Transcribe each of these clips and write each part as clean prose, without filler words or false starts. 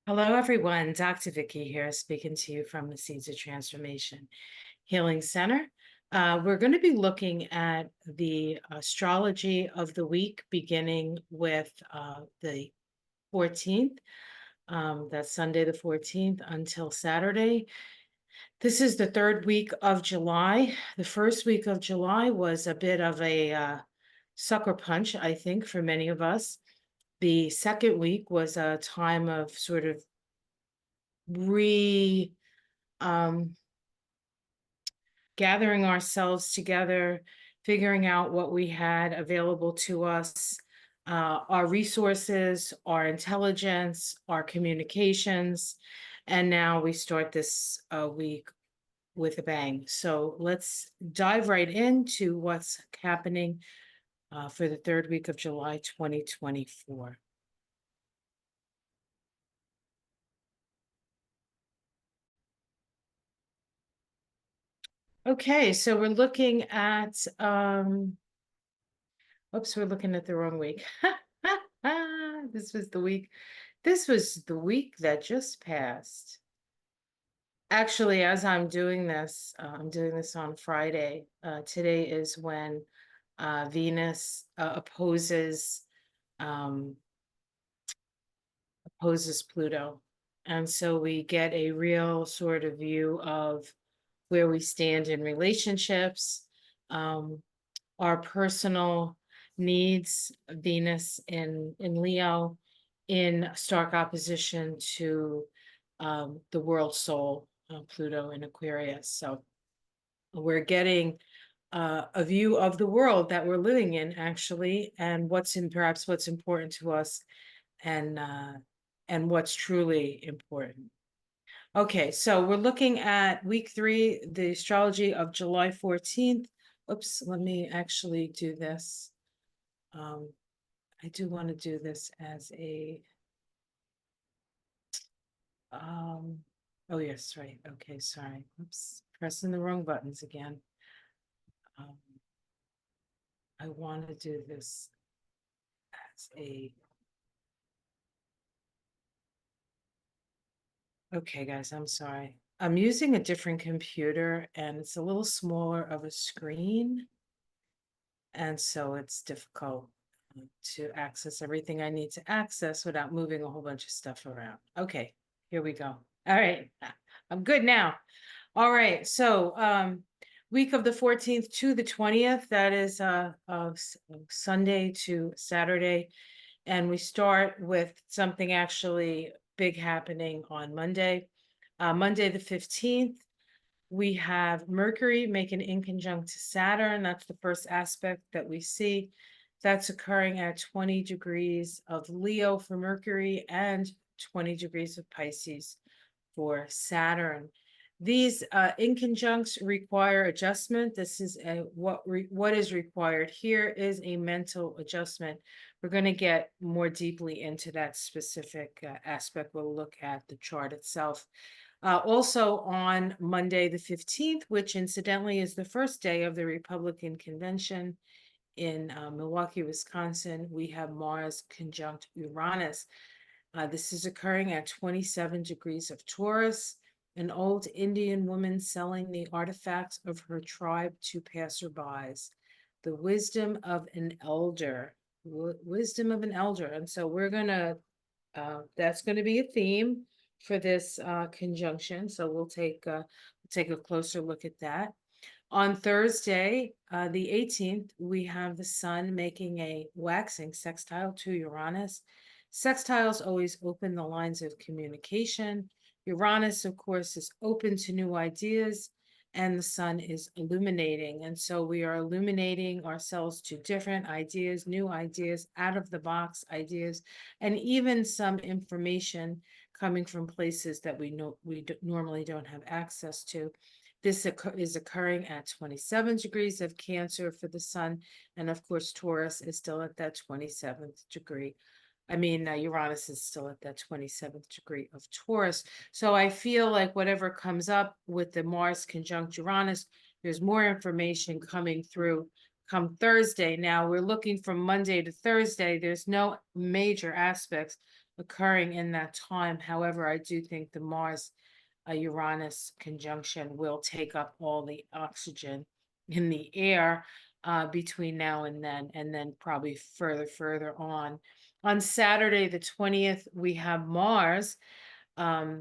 Hello, everyone. Dr. Vicky here, speaking to you from the Seeds of Transformation Healing Center. We're going to be looking at the astrology of the week, beginning with the 14th. That's Sunday, the 14th, until Saturday. This is the third week of July. The first week of July was a bit of a sucker punch, I think, for many of us. The second week was a time of sort of re gathering ourselves together, figuring out what we had available to us, our resources, our intelligence, our communications, and now we start this week with a bang. So let's dive right into what's happening for the third week of July 2024. Okay, so we're looking at oops, we're looking at the wrong week. This was the week. This was the week that just passed. Actually, as I'm doing this on Friday. Today is when Venus opposes Pluto. And so we get a real sort of view of where we stand in relationships, our personal needs, Venus in Leo, in stark opposition to the world soul, Pluto in Aquarius. So we're getting a view of the world that we're living in, actually, and perhaps what's important to us, and what's truly important. Okay, so we're looking at week 3, the astrology of July 14th. Oops, let me actually do this. I do want to do this as a, oh yes, right. Okay, sorry. Oops, pressing the wrong buttons again. I want to do this as a, okay, guys, I'm sorry. I'm using a different computer and it's a little smaller of a screen. And so it's difficult to access everything I need to access without moving a whole bunch of stuff around. Okay, here we go. All right, I'm good now. All right, so week of the 14th to the 20th, that is Sunday to Saturday. And we start with something actually big happening on Monday. Monday the 15th, we have Mercury making inconjunct to Saturn. That's the first aspect that we see. That's occurring at 20 degrees of Leo for Mercury and 20 degrees of Pisces for Saturn. These inconjuncts require adjustment. This is what is required here is a mental adjustment. We're going to get more deeply into that specific aspect. We'll look at the chart itself. Also on Monday the 15th, which incidentally is the first day of the Republican Convention in Milwaukee, Wisconsin, we have Mars conjunct Uranus. This is occurring at 27 degrees of Taurus. An old Indian woman selling the artifacts of her tribe to passerbys. The wisdom of an elder. Wisdom of an elder. And so we're going to, that's going to be a theme for this conjunction. So we'll take a closer look at that. On Thursday, the 18th, we have the sun making a waxing sextile to Uranus. Sextiles always open the lines of communication. Uranus, of course, is open to new ideas, and the sun is illuminating. And so we are illuminating ourselves to different ideas, new ideas, out of the box ideas, and even some information coming from places that we normally don't have access to. This is occurring at 27 degrees of Cancer for the sun. And of course, Taurus is still at that 27th degree. Uranus is still at that 27th degree of Taurus. So I feel like whatever comes up with the Mars conjunct Uranus, there's more information coming through come Thursday. Now we're looking from Monday to Thursday. There's no major aspects occurring in that time. However, I do think the Mars Uranus conjunction will take up all the oxygen in the air between now and then probably further on. On Saturday, the 20th, we have Mars. Yeah,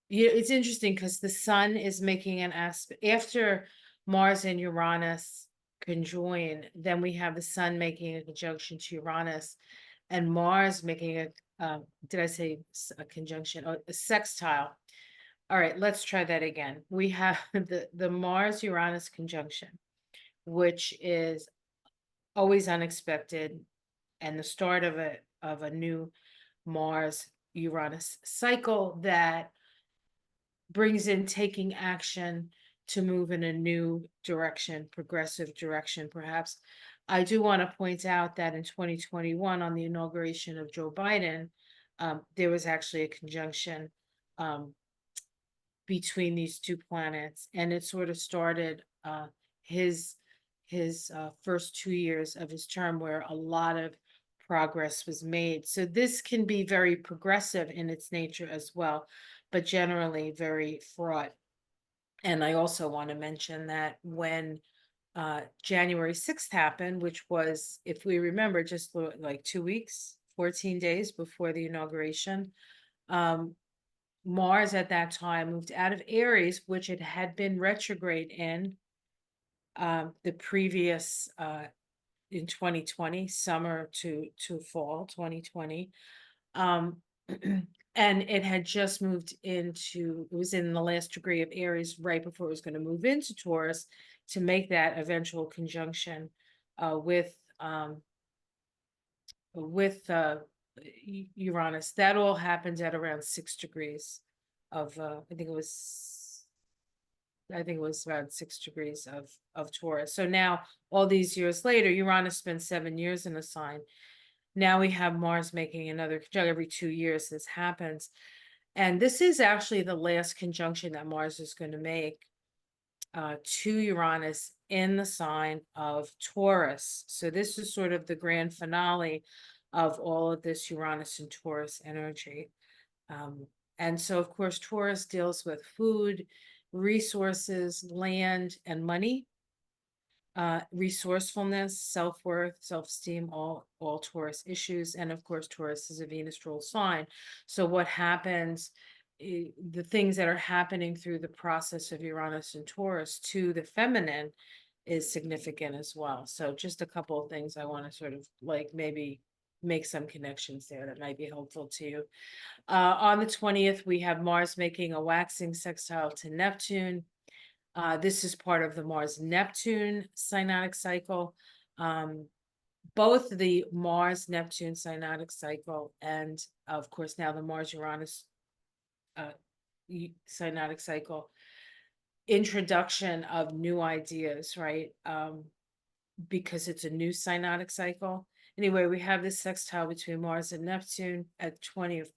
it's interesting because the sun is making an aspect after Mars and Uranus conjoin, then we have the sun making a conjunction to Uranus and Mars making did I say a conjunction? Oh, a sextile. All right, let's try that again. We have the Mars Uranus conjunction, which is always unexpected and the start of a new Mars Uranus cycle that brings in taking action to move in a new direction, progressive direction, perhaps. I do want to point out that in 2021, on the inauguration of Joe Biden, there was actually a conjunction between these two planets, and it sort of started his first 2 years of his term, where a lot of progress was made. So this can be very progressive in its nature as well, but generally very fraught. And I also want to mention that when January 6th happened, which was, if we remember, just like 2 weeks, 14 days before the inauguration, Mars at that time moved out of Aries, which it had been retrograde in the previous in 2020, summer to fall 2020. And it had just moved into, it was in the last degree of Aries right before it was going to move into Taurus to make that eventual conjunction with Uranus. That all happened at around 6 degrees of I think it was around 6 degrees of Taurus. So now all these years later, Uranus spent 7 years in a sign. Now we have Mars making another conjunction every 2 years. This happens. And this is actually the last conjunction that Mars is going to make to Uranus in the sign of Taurus. So this is sort of the grand finale of all of this Uranus and Taurus energy. And so, of course, Taurus deals with food, resources, land, and money. Resourcefulness, self-worth, self-esteem, all Taurus issues. And of course, Taurus is a Venus ruled sign. So what happens, the things that are happening through the process of Uranus and Taurus to the feminine is significant as well. So just a couple of things I want to sort of like maybe make some connections there that might be helpful to you. On the 20th, we have Mars making a waxing sextile to Neptune. This is part of the Mars-Neptune synodic cycle. Both the Mars-Neptune synodic cycle and, of course, now the Mars-Uranus synodic cycle, introduction of new ideas, right? Because it's a new synodic cycle. Anyway, we have this sextile between Mars and Neptune at 20 of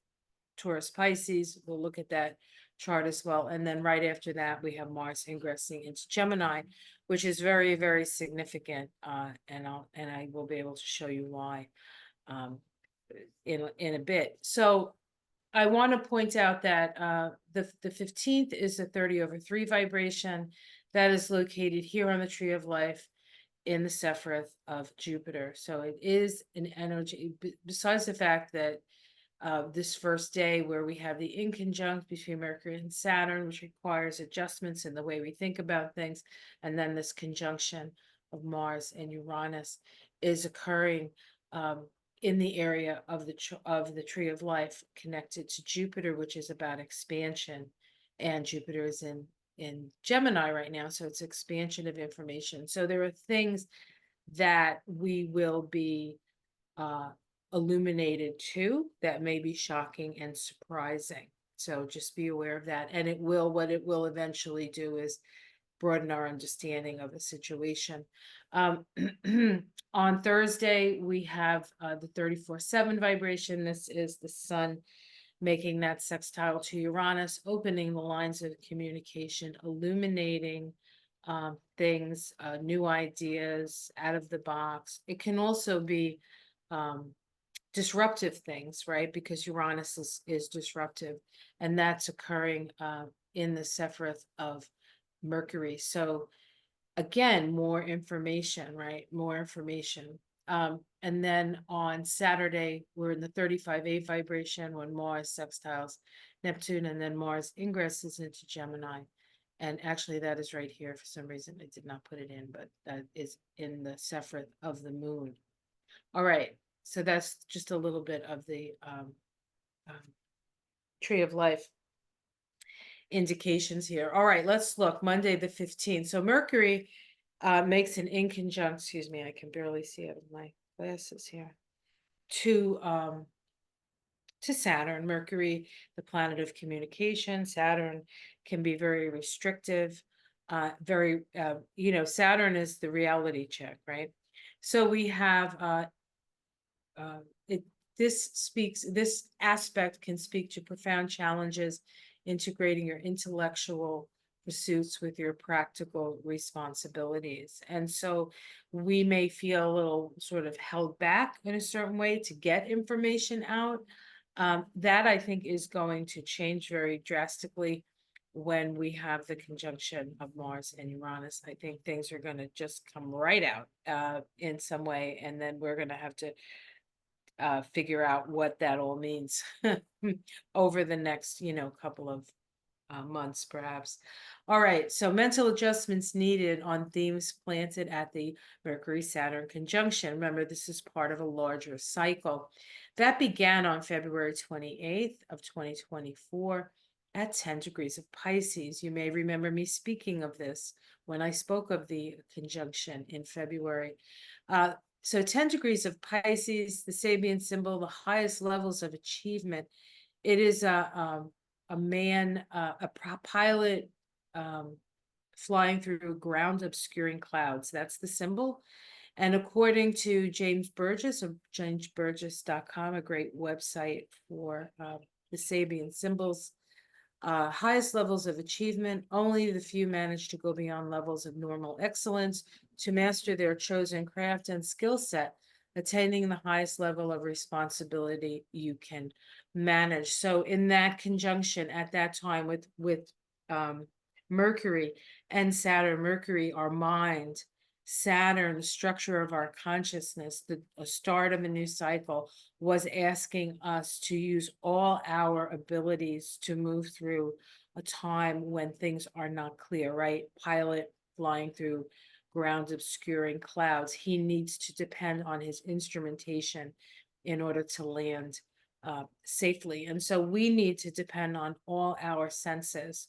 Taurus Pisces. We'll look at that chart as well. And then right after that, we have Mars ingressing into Gemini, which is very, very significant. And I will be able to show you why in a bit. So I want to point out that the 15th is a 30/3 vibration that is located here on the Tree of Life in the Sephiroth of Jupiter. So it is an energy, besides the fact that this first day where we have the inconjunct between Mercury and Saturn, which requires adjustments in the way we think about things, and then this conjunction of Mars and Uranus is occurring in the area of the Tree of Life connected to Jupiter, which is about expansion, and Jupiter is in Gemini right now, so it's expansion of information. So there are things that we will be illuminated to that may be shocking and surprising. So just be aware of that. And what it will eventually do is broaden our understanding of the situation. On Thursday, we have the 34/7 vibration. This is the sun making that sextile to Uranus, opening the lines of communication, illuminating things, new ideas, out of the box. It can also be disruptive things, right? Because Uranus is disruptive, and that's occurring in the Sephiroth of Mercury. So again, more information, right? More information. And then on Saturday, we're in the 35A vibration when Mars sextiles Neptune, and then Mars ingresses into Gemini. And actually, that is right here. For some reason, I did not put it in, but that is in the Sephiroth of the moon. All right. So that's just a little bit of the um, tree of life indications here. All right, let's look. Monday the 15th. So Mercury makes an inconjunct, excuse me, I can barely see it with my glasses here, to Saturn. Mercury, the planet of communication. Saturn can be very restrictive. Saturn is the reality check, right? So we have uh, it. This aspect can speak to profound challenges integrating your intellectual pursuits with your practical responsibilities. And so we may feel a little sort of held back in a certain way to get information out. That I think is going to change very drastically when we have the conjunction of Mars and Uranus. I think things are going to just come right out in some way, and then we're going to have to figure out what that all means over the next, couple of months, perhaps. All right, so mental adjustments needed on themes planted at the Mercury-Saturn conjunction. Remember, this is part of a larger cycle. That began on February 28th of 2024 at 10 degrees of Pisces. You may remember me speaking of this when I spoke of the conjunction in February. So 10 degrees of Pisces, the Sabian symbol, the highest levels of achievement. It is a man, a pilot flying through ground obscuring clouds. That's the symbol. And according to James Burgess of jamesburgess.com, a great website for the Sabian symbols, highest levels of achievement, only the few manage to go beyond levels of normal excellence to master their chosen craft and skill set, attaining the highest level of responsibility you can manage. So in that conjunction at that time with Mercury and Saturn, Mercury, our mind, Saturn, the structure of our consciousness, the start of a new cycle, was asking us to use all our abilities to move through a time when things are not clear, right? Pilot flying through ground obscuring clouds. He needs to depend on his instrumentation in order to land safely. And so we need to depend on all our senses,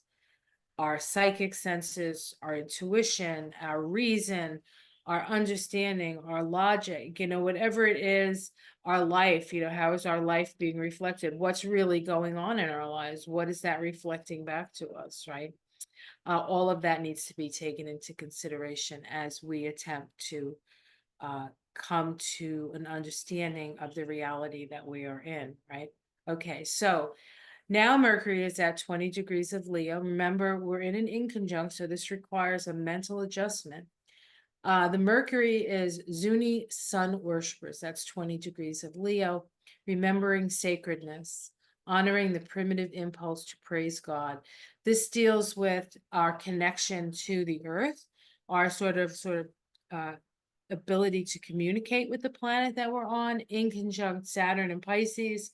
our psychic senses, our intuition, our reason, our understanding, our logic, whatever it is, our life, how is our life being reflected? What's really going on in our lives? What is that reflecting back to us, right? All of that needs to be taken into consideration as we attempt to come to an understanding of the reality that we are in, right? Okay, so now Mercury is at 20 degrees of Leo. Remember, we're in an inconjunct, so this requires a mental adjustment. The Mercury is Zuni sun worshippers. That's 20 degrees of Leo, remembering sacredness, honoring the primitive impulse to praise God. This deals with our connection to the earth, our sort of ability to communicate with the planet that we're on, in conjunct Saturn and Pisces,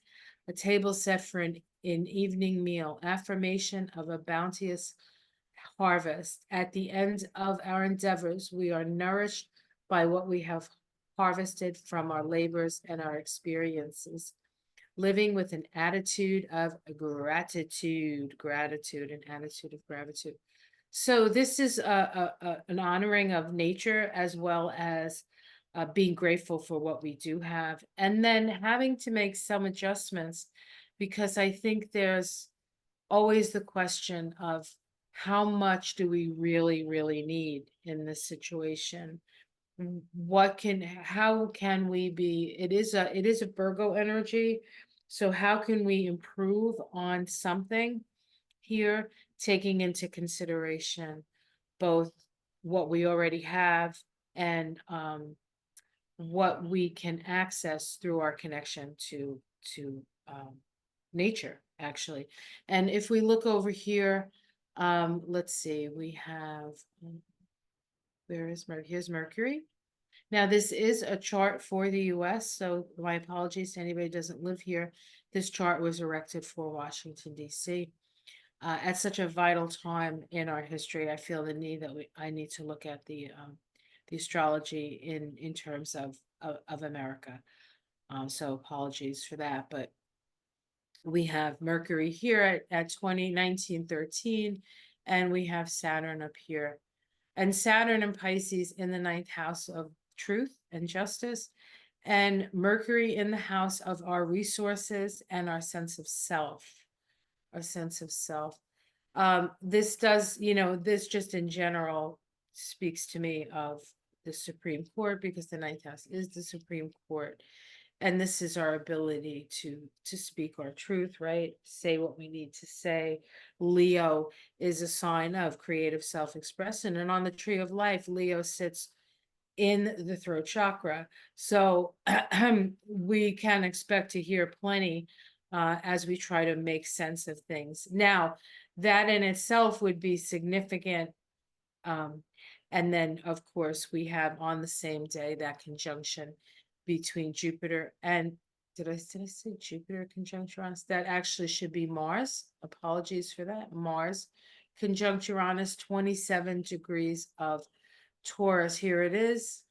a table set for an evening meal, affirmation of a bounteous harvest. At the end of our endeavors, we are nourished by what we have harvested from our labors and our experiences. Living with an attitude of gratitude, an attitude of gratitude. So this is an honoring of nature as well as being grateful for what we do have, and then having to make some adjustments, because I think there's always the question of how much do we really, really need in this situation? How can we be, it is a Virgo energy. So how can we improve on something here, taking into consideration both what we already have, and what we can access through our connection to nature, actually. And if we look over here, let's see, we have, where is Mercury? Here's Mercury. Now, this is a chart for the US, so my apologies to anybody who doesn't live here. This chart was erected for Washington, D.C. At such a vital time in our history. I feel the need that I need to look at the astrology in terms of America. So apologies for that, but we have Mercury here at 1913, and we have Saturn up here, and Saturn and Pisces in the ninth house of truth and justice, and Mercury in the house of our resources and our sense of self, our sense of self. This does, this just in general speaks to me of the Supreme Court, because the ninth house is the Supreme Court. And this is our ability to speak our truth, right? Say what we need to say. Leo is a sign of creative self-expression. And on the tree of life, Leo sits in the throat chakra. So we can expect to hear plenty as we try to make sense of things. Now, that in itself would be significant. And then, of course, we have on the same day that conjunction between Jupiter and, did I say Jupiter conjunct Uranus? That actually should be Mars. Apologies for that. Mars conjunct Uranus, 27 degrees of Taurus. Here it is.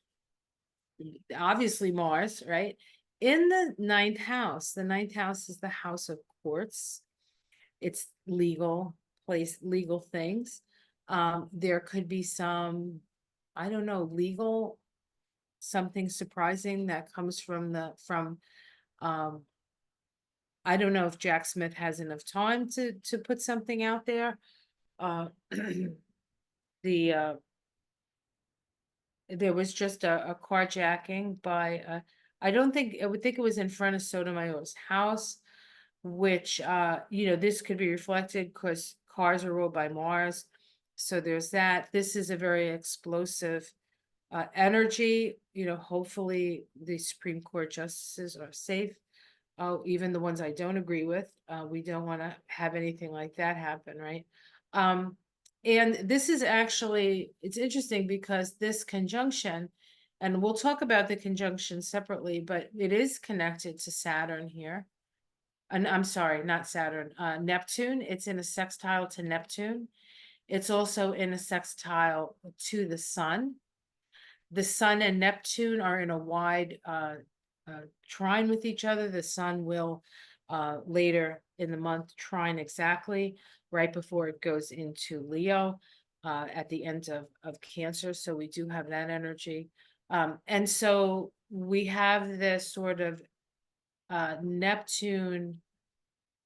Obviously Mars, right? In the ninth house. The ninth house is the house of courts. It's legal things. There could be some, I don't know, legal, something surprising that comes from I don't know if Jack Smith has enough time to put something out there. The there was just a carjacking by I would think it was in front of Sotomayor's house, which this could be reflected because cars are ruled by Mars. So there's that. This is a very explosive energy. Hopefully the Supreme Court justices are safe. Oh, even the ones I don't agree with. We don't want to have anything like that happen, right? And this is actually, it's interesting because this conjunction, and we'll talk about the conjunction separately, but it is connected to Saturn here. And I'm sorry, not Saturn, Neptune. It's in a sextile to Neptune. It's also in a sextile to the sun. The sun and Neptune are in a wide trine with each other. The sun will later in the month trine exactly right before it goes into Leo at the end of Cancer. So we do have that energy. And so we have this sort of Neptune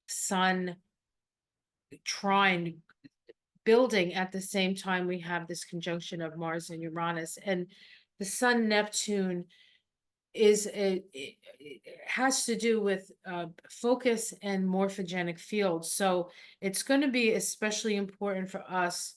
sun trine building at the same time we have this conjunction of Mars and Uranus. And the sun Neptune it has to do with focus and morphogenic fields. So it's going to be especially important for us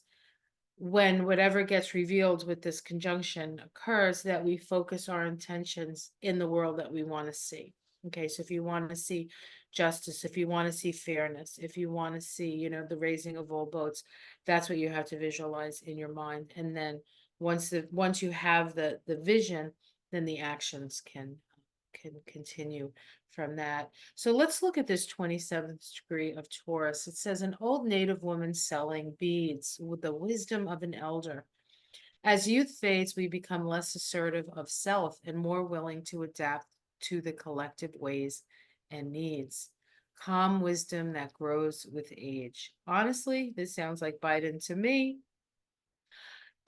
when whatever gets revealed with this conjunction occurs, that we focus our intentions in the world that we want to see. Okay, so if you want to see justice, if you want to see fairness, if you want to see, the raising of all boats, that's what you have to visualize in your mind. And then once you have the vision, then the actions can continue from that. So let's look at this 27th degree of Taurus. It says, an old native woman selling beads with the wisdom of an elder. As youth fades, we become less assertive of self and more willing to adapt to the collective ways and needs. Calm wisdom that grows with age. Honestly, this sounds like Biden to me.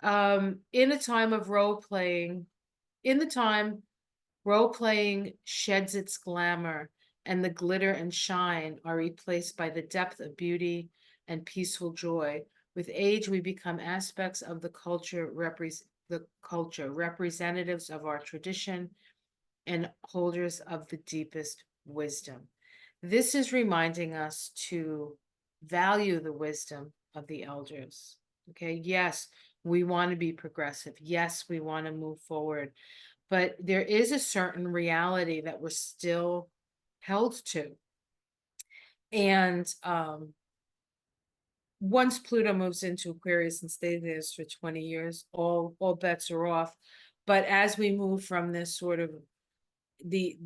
In a time of role-playing, role-playing sheds its glamour, and the glitter and shine are replaced by the depth of beauty and peaceful joy. With age, we become aspects of the culture, representatives of our tradition, and holders of the deepest wisdom. This is reminding us to value the wisdom of the elders. Okay, yes, We want to be progressive. Yes, we want to move forward, but there is a certain reality that we're still held to. And once Pluto moves into Aquarius and stays there for 20 years, all bets are off. But as we move from this sort of the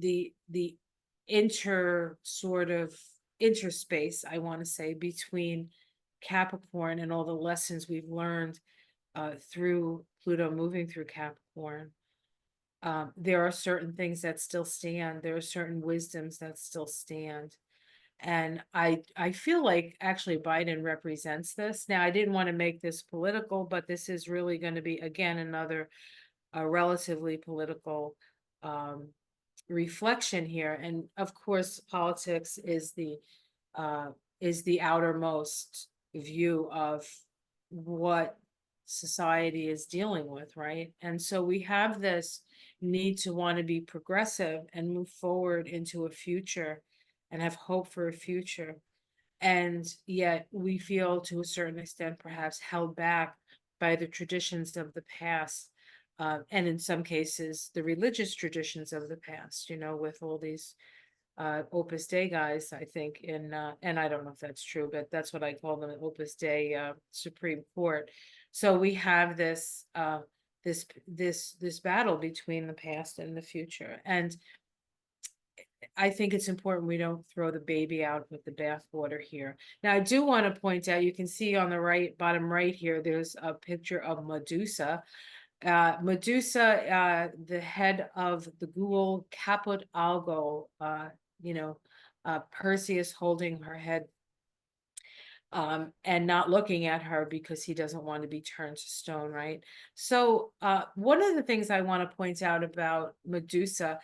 interspace, I want to say, between Capricorn and all the lessons we've learned through Pluto moving through Capricorn, there are certain things that still stand. There are certain wisdoms that still stand. And I feel like actually Biden represents this. Now, I didn't want to make this political, but this is really going to be, again, another relatively political reflection here. And of course, politics is the outermost view of what society is dealing with, right? And so we have this need to want to be progressive and move forward into a future and have hope for a future. And yet we feel to a certain extent perhaps held back by the traditions of the past. And in some cases, the religious traditions of the past, with all these Opus Dei guys, I think, and I don't know if that's true, but that's what I call them, Opus Dei Supreme Court. So we have this this battle between the past and the future. And I think it's important we don't throw the baby out with the bathwater here. Now, I do want to point out, you can see on the right, bottom right here, there's a picture of Medusa. Medusa, the head of the ghoul Caput Algo, Perseus holding her head and not looking at her because he doesn't want to be turned to stone, right? So one of the things I want to point out about Medusa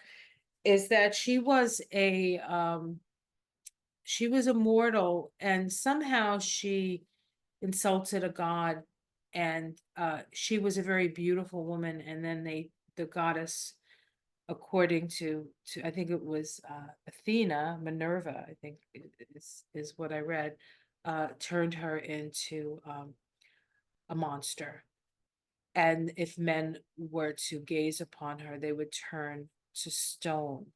is that she was a mortal, and somehow she insulted a god, and she was a very beautiful woman, and then the goddess, according to I think it was Athena, Minerva, I think is what I read, turned her into a monster. And if men were to gaze upon her, they would turn to stone.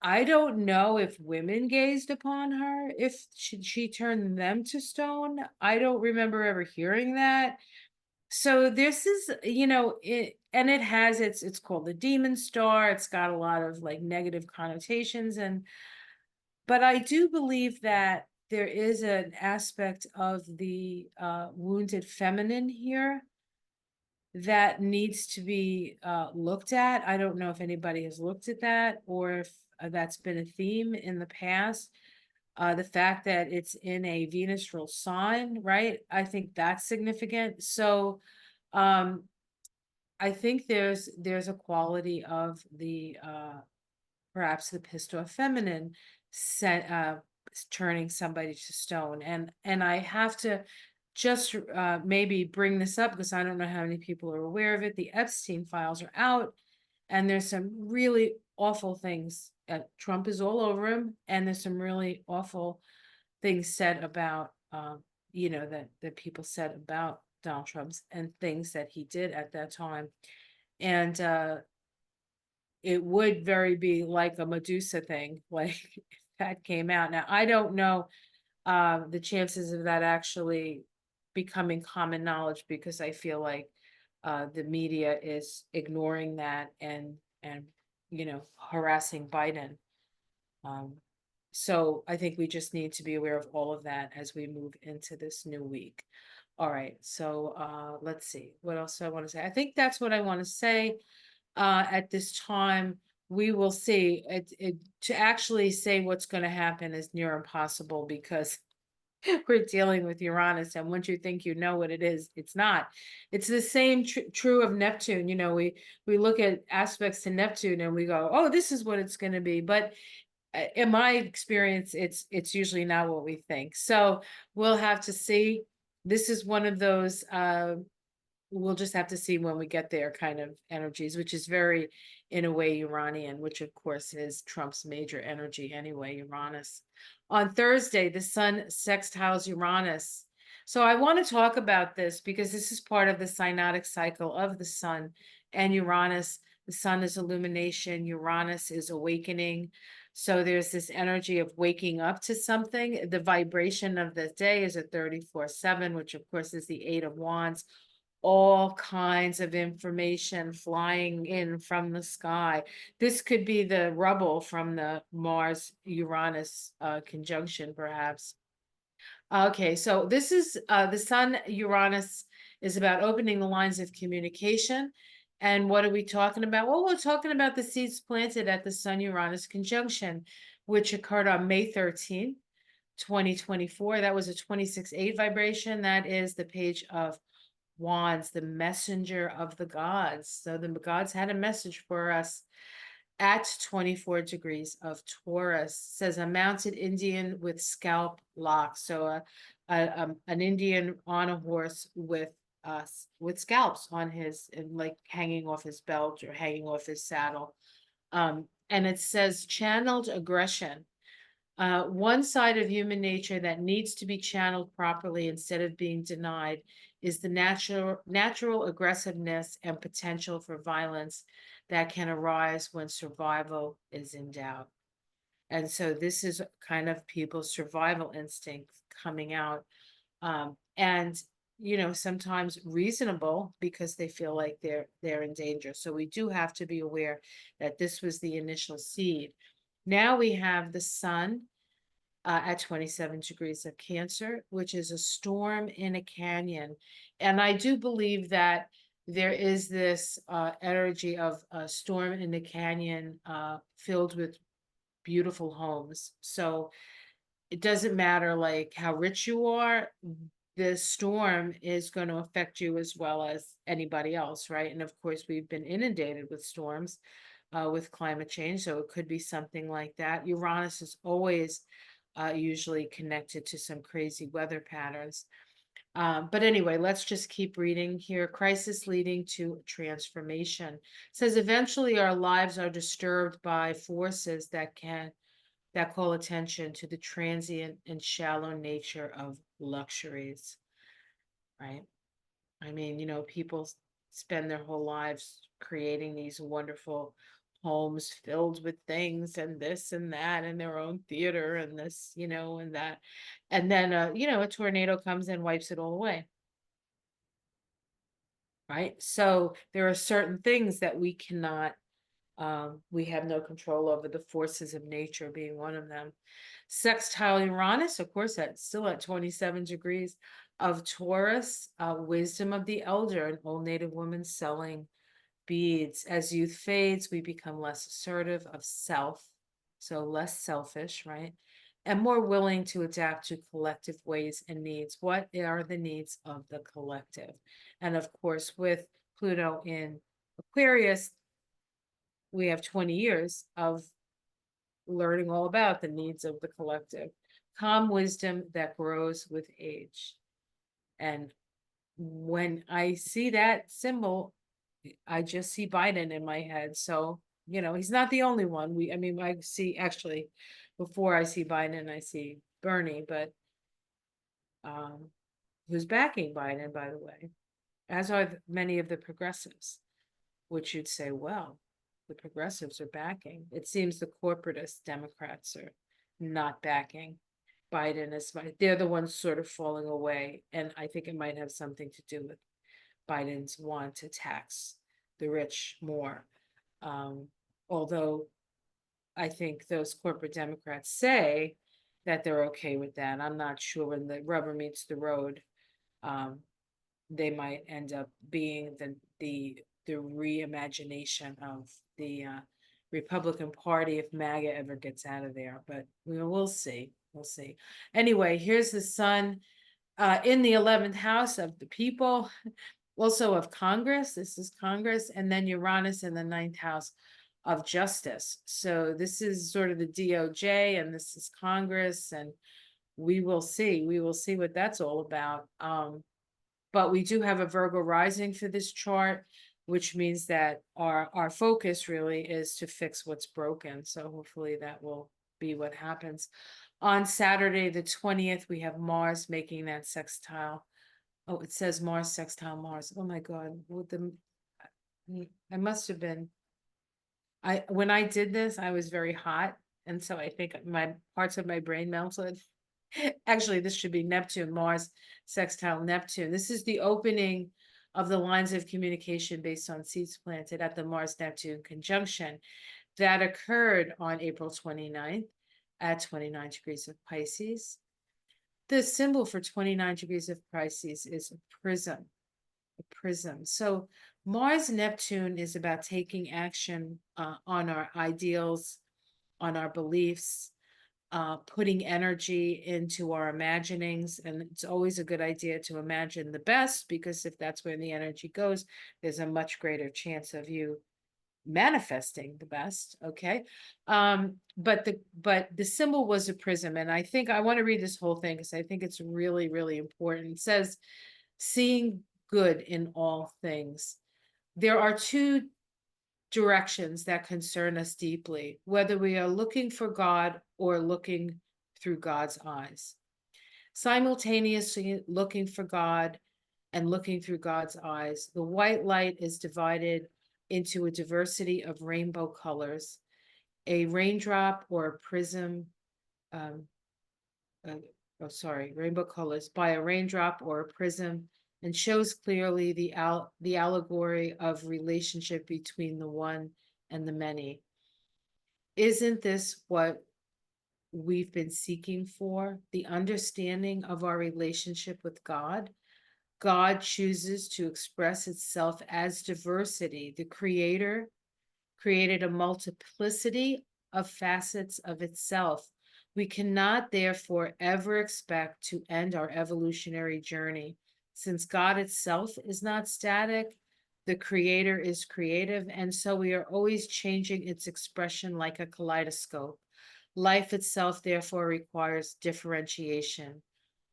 I don't know if women gazed upon her, if she turned them to stone. I don't remember ever hearing that. So this is, and it has it's called the demon star. It's got a lot of like negative connotations, but I do believe that there is an aspect of the wounded feminine here that needs to be looked at. I don't know if anybody has looked at that, or if that's been a theme in the past. The fact that it's in a Venus rule sign, right? I think that's significant. So I think there's a quality of the perhaps the pistol feminine turning somebody to stone. And I have to just maybe bring this up because I don't know how many people are aware of it. The Epstein files are out, and there's some really awful things. Trump is all over him, and there's some really awful things said about, that people said about Donald Trump's and things that he did at that time. And it would very be like a Medusa thing, like if that came out. Now, I don't know the chances of that actually becoming common knowledge, because I feel like the media is ignoring that and harassing Biden. So I think we just need to be aware of all of that as we move into this new week. All right, so let's see, what else do I want to say? I think that's what I want to say at this time. We will see. To actually say what's going to happen is near impossible, because we're dealing with Uranus, and once you think you know what it is, it's not. It's the same true of Neptune. We look at aspects to Neptune and we go, oh, this is what it's going to be. But in my experience, it's usually not what we think. So we'll have to see. This is one of those we'll just have to see when we get there kind of energies, which is very, in a way, Uranian, which of course is Trump's major energy anyway, Uranus. On Thursday, the sun sextiles Uranus. So I want to talk about this because this is part of the synodic cycle of the sun and Uranus. The sun is illumination, Uranus is awakening. So there's this energy of waking up to something. The vibration of the day is a 34/7, which of course is the Eight of Wands. All kinds of information flying in from the sky. This could be the rubble from the Mars Uranus conjunction, perhaps. Okay, so this is the Sun Uranus is about opening the lines of communication. And what are we talking about? Well, we're talking about the seeds planted at the Sun Uranus conjunction, which occurred on May 13th, 2024. That was a 26/8 vibration. That is the Page of Wands, the messenger of the gods. So the gods had a message for us at 24 degrees of Taurus. Says a mounted Indian with scalp locks. So an Indian on a horse with scalps on his, and like hanging off his belt or hanging off his saddle. And it says channeled aggression. One side of human nature that needs to be channeled properly instead of being denied is the natural aggressiveness and potential for violence that can arise when survival is in doubt. And so this is kind of people's survival instinct coming out. And sometimes reasonable because they feel like they're in danger. So we do have to be aware that this was the initial seed. Now we have the sun at 27 degrees of Cancer, which is a storm in a canyon. And I do believe that there is this energy of a storm in the canyon filled with beautiful homes. So it doesn't matter like how rich you are, the storm is going to affect you as well as anybody else, right? And of course, we've been inundated with storms with climate change, so it could be something like that. Uranus is always usually connected to some crazy weather patterns. But anyway, let's just keep reading here. Crisis leading to transformation. It says eventually our lives are disturbed by forces that call attention to the transient and shallow nature of luxuries, right? I mean, people spend their whole lives creating these wonderful homes filled with things and this and that and their own theater and this, and that. And then, a tornado comes and wipes it all away. Right. So there are certain things that we cannot, we have no control over, the forces of nature being one of them. Sextile Uranus, of course, that's still at 27 degrees of Taurus, wisdom of the elder, an old native woman selling beads. As youth fades, we become less assertive of self, so less selfish, right? And more willing to adapt to collective ways and needs. What are the needs of the collective? And of course, with Pluto in Aquarius, we have 20 years of learning all about the needs of the collective. Calm wisdom that grows with age. And when I see that symbol, I just see Biden in my head. So, he's not the only one. I see actually before I see Biden, I see Bernie, but who's backing Biden, by the way, as are many of the progressives, which you'd say, well, the progressives are backing. It seems the corporatist Democrats are not backing Biden as much. They're the ones sort of falling away. And I think it might have something to do with Biden's want to tax the rich more. Although I think those corporate Democrats say that they're okay with that. I'm not sure when the rubber meets the road. They might end up being the reimagination of the Republican Party if MAGA ever gets out of there. But we'll see. We'll see. Anyway, here's the sun in the 11th house of the people, also of Congress. This is Congress, and then Uranus in the 9th house of justice. So this is sort of the DOJ, and this is Congress, and we will see. We will see what that's all about. But we do have a Virgo rising for this chart, which means that our focus really is to fix what's broken. So hopefully that will be what happens. On Saturday, the 20th, we have Mars making that sextile. Oh, it says Mars sextile Mars. Oh my God, with the I must have been. When I did this, I was very hot, and so I think my parts of my brain melted. Actually, this should be Neptune, Mars sextile Neptune. This is the opening of the lines of communication based on seeds planted at the Mars-Neptune conjunction that occurred on April 29th at 29 degrees of Pisces. The symbol for 29 degrees of Pisces is a prism. A prism. So Mars Neptune is about taking action on our ideals, on our beliefs, putting energy into our imaginings. And it's always a good idea to imagine the best, because if that's where the energy goes, there's a much greater chance of you manifesting the best. Okay. But the symbol was a prism. And I think I want to read this whole thing because I think it's really, really important. It says, seeing good in all things. There are two directions that concern us deeply, whether we are looking for God or looking through God's eyes. Simultaneously looking for God and looking through God's eyes, the white light is divided into a diversity of rainbow colors. A raindrop or a prism, um, rainbow colors by a raindrop or a prism, and shows clearly the allegory of relationship between the one and the many. Isn't this what we've been seeking for? The understanding of our relationship with God. God chooses to express itself as diversity. The Creator created a multiplicity of facets of itself. We cannot therefore ever expect to end our evolutionary journey. Since God itself is not static, the Creator is creative, and so we are always changing its expression like a kaleidoscope. Life itself therefore requires differentiation.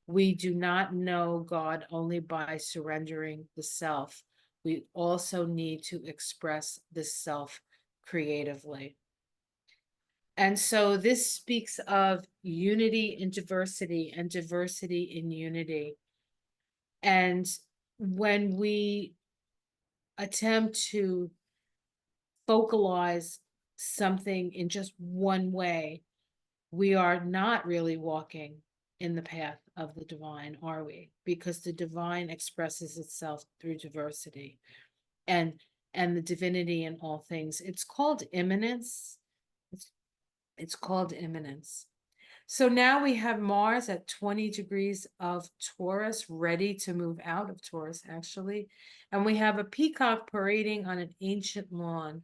We do not know God only by surrendering the self. We also need to express the self creatively. And so this speaks of unity in diversity and diversity in unity. And when we attempt to focalize something in just one way, we are not really walking in the path of the divine, are we? Because the divine expresses itself through diversity and the divinity in all things. It's called immanence. It's called immanence. So now we have Mars at 20 degrees of Taurus, ready to move out of Taurus, actually. And we have a peacock parading on an ancient lawn.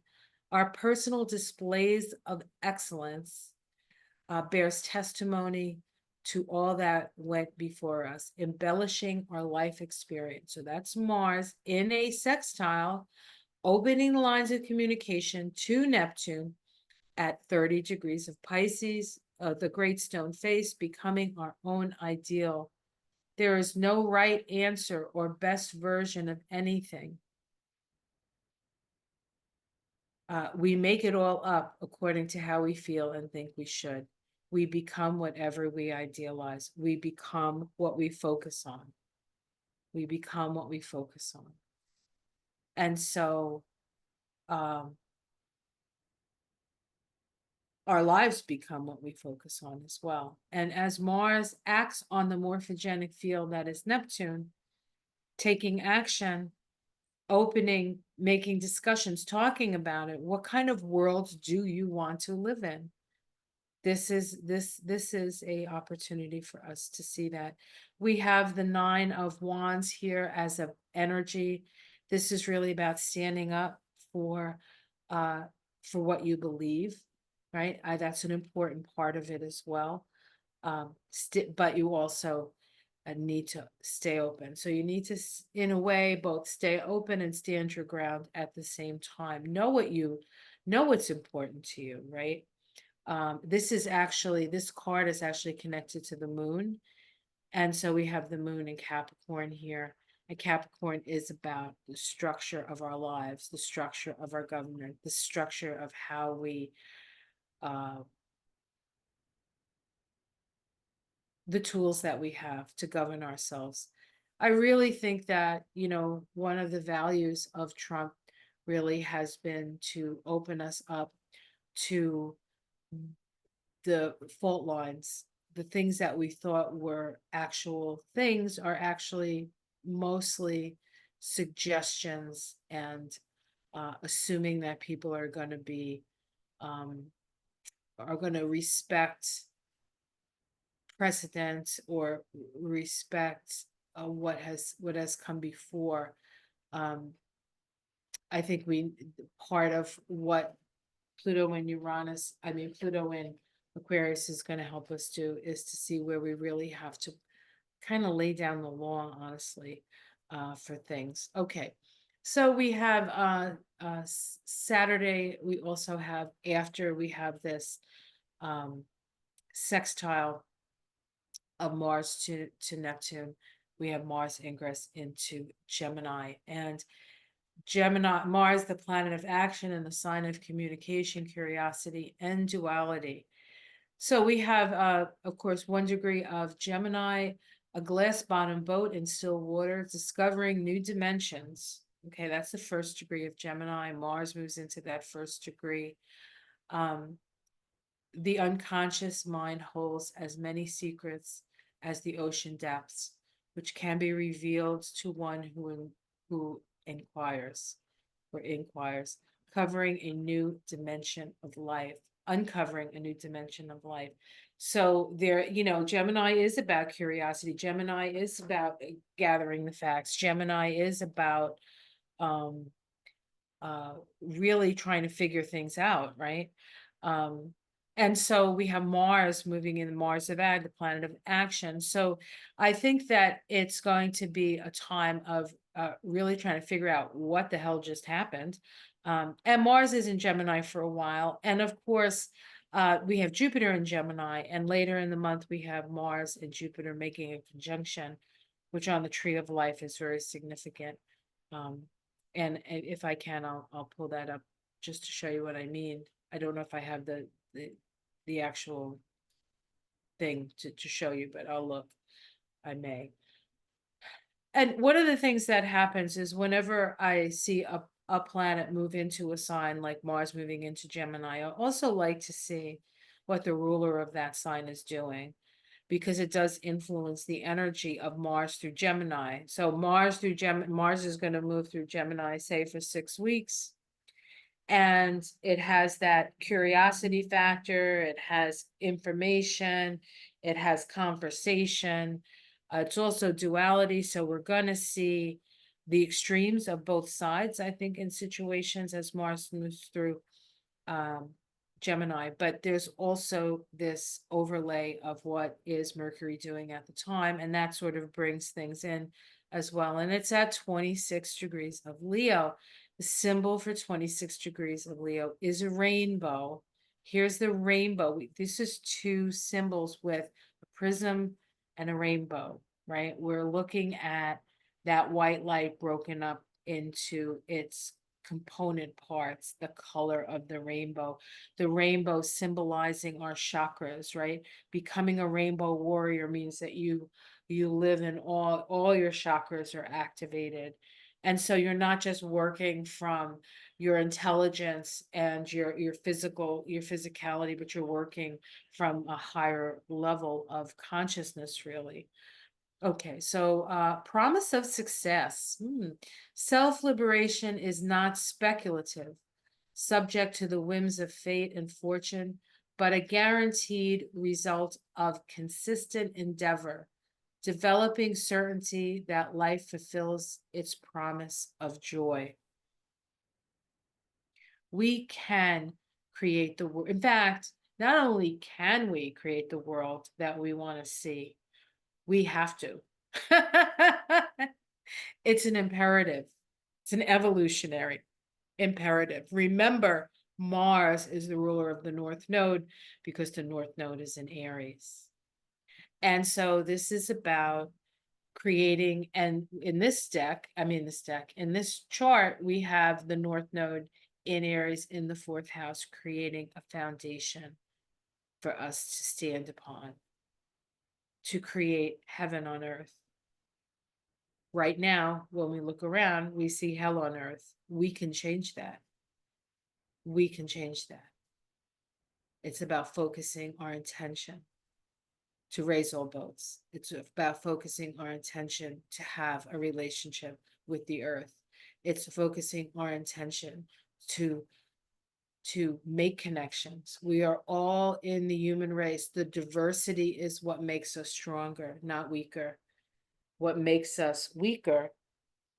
Our personal displays of excellence bears testimony to all that went before us, embellishing our life experience. So that's Mars in a sextile, opening the lines of communication to Neptune at 30 degrees of Pisces, the great stone face, becoming our own ideal. There is no right answer or best version of anything. We make it all up according to how we feel and think we should. We become whatever we idealize. We become what we focus on. We become what we focus on. And so our lives become what we focus on as well. And as Mars acts on the morphogenic field that is Neptune, taking action, opening, making discussions, talking about it, what kind of world do you want to live in? This is a opportunity for us to see that. We have the 9 of Wands here as an energy. This is really about standing up for what you believe, right? That's an important part of it as well. But you also need to stay open. So you need to, in a way, both stay open and stand your ground at the same time. Know what's important to you, right? This card is actually connected to the moon. And so we have the moon in Capricorn here. And Capricorn is about the structure of our lives, the structure of our government, the structure of how we the tools that we have to govern ourselves. I really think that, one of the values of Trump really has been to open us up to the fault lines. The things that we thought were actual things are actually mostly suggestions and assuming that people um, are going to respect precedent or respect what has come before. Um, I think part of what Pluto and Aquarius is going to help us do is to see where we really have to kind of lay down the law, honestly, for things. Okay. So we have Saturday. We also have, after we have this sextile of Mars to Neptune, we have Mars ingress into Gemini. And Gemini, Mars, the planet of action and the sign of communication, curiosity, and duality. So we have, of course, 1 degree of Gemini, a glass bottom boat in still water, discovering new dimensions. Okay, that's the 1st degree of Gemini. Mars moves into that 1st degree. The unconscious mind holds as many secrets as the ocean depths, which can be revealed to one who inquires covering a new dimension of life, uncovering a new dimension of life. So there, Gemini is about curiosity. Gemini is about gathering the facts. Gemini is about um really trying to figure things out, right? Um, and so we have Mars moving in, Mars of Ag, the planet of action. So I think that it's going to be a time of really trying to figure out what the hell just happened. And Mars is in Gemini for a while. And of course, we have Jupiter in Gemini. And later in the month, we have Mars and Jupiter making a conjunction, which on the tree of life is very significant. And if I can, I'll pull that up just to show you what I mean. I don't know if I have the actual thing to show you, but I'll look. I may. And one of the things that happens is whenever I see a planet move into a sign like Mars moving into Gemini, I also like to see what the ruler of that sign is doing, because it does influence the energy of Mars through Gemini. So Mars is going to move through Gemini, say, for 6 weeks. And it has that curiosity factor, it has information, it has conversation. It's also duality. So we're going to see the extremes of both sides, I think, in situations as Mars moves through Gemini. But there's also this overlay of what is Mercury doing at the time, and that sort of brings things in as well. And it's at 26 degrees of Leo. The symbol for 26 degrees of Leo is a rainbow. Here's the rainbow. This is 2 symbols with a prism and a rainbow, right? We're looking at that white light broken up into its component parts, the color of the rainbow symbolizing our chakras, right? Becoming a rainbow warrior means that you live in all your chakras are activated. And so you're not just working from your intelligence and your physicality, but you're working from a higher level of consciousness, really. Okay, so promise of success. Self-liberation is not speculative, subject to the whims of fate and fortune, but a guaranteed result of consistent endeavor, developing certainty that life fulfills its promise of joy. We can create the world. In fact, not only can we create the world that we want to see, we have to. It's an imperative. It's an evolutionary imperative. Remember, Mars is the ruler of the North Node because the North Node is in Aries. And so this is about creating, and in this chart, we have the North Node in Aries in the 4th house, creating a foundation for us to stand upon. to create heaven on earth. Right now, when we look around, we see hell on earth. We can change that. We can change that. It's about focusing our intention to raise all boats. It's about focusing our intention to have a relationship with the earth. It's focusing our intention to make connections. We are all in the human race. The diversity is what makes us stronger, not weaker. What makes us weaker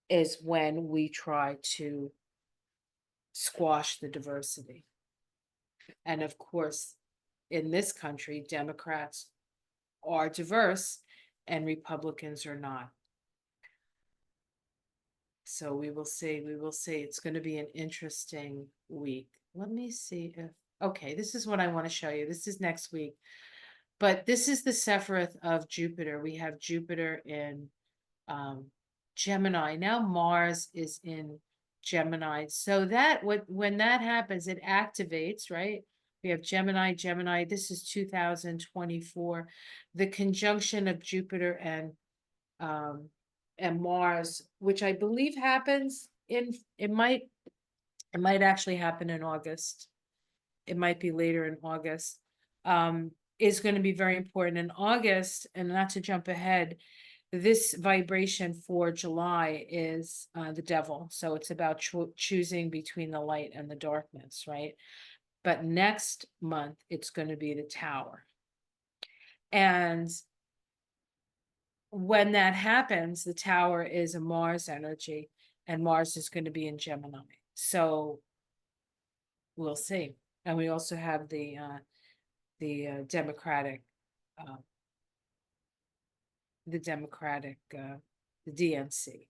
is when we try to squash the diversity. And of course, in this country, Democrats are diverse and Republicans are not. So we will see. We will see. It's going to be an interesting week. Let me see if, okay, this is what I want to show you. This is next week. But this is the Sephiroth of Jupiter. We have Jupiter in Gemini. Now Mars is in Gemini. So that when that happens, it activates, right? We have Gemini, Gemini. This is 2024. The conjunction of Jupiter and Mars, which I believe happens in, it might actually happen in August. It might be later in August. Is going to be very important in August, and not to jump ahead, this vibration for July is the devil. So it's about choosing between the light and the darkness, right? But next month, it's going to be the Tower. And when that happens, the Tower is a Mars energy, and Mars is going to be in Gemini. So we'll see. And we also have the Democratic, the DNC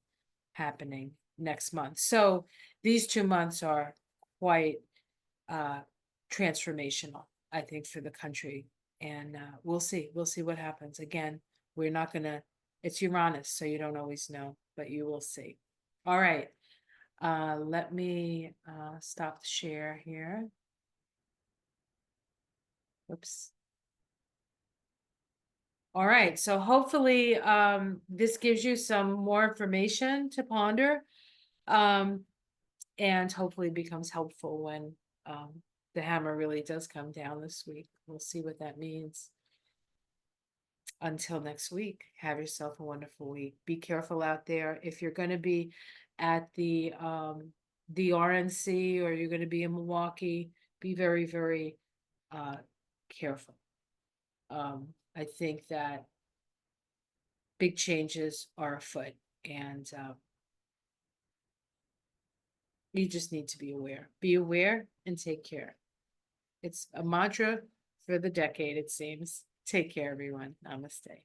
happening next month. So these 2 months are quite transformational, I think, for the country. And we'll see. We'll see what happens. Again, we're not going to, it's Uranus, so you don't always know, but you will see. All right. Let me stop the share here. Oops. All right, so hopefully this gives you some more information to ponder, and hopefully becomes helpful when the hammer really does come down this week. We'll see what that means. Until next week, have yourself a wonderful week. Be careful out there. If you're going to be at the RNC, or you're going to be in Milwaukee, be very, very careful. I think that big changes are afoot, and you just need to be aware. Be aware and take care. It's a mantra for the decade, it seems. Take care, everyone. Namaste.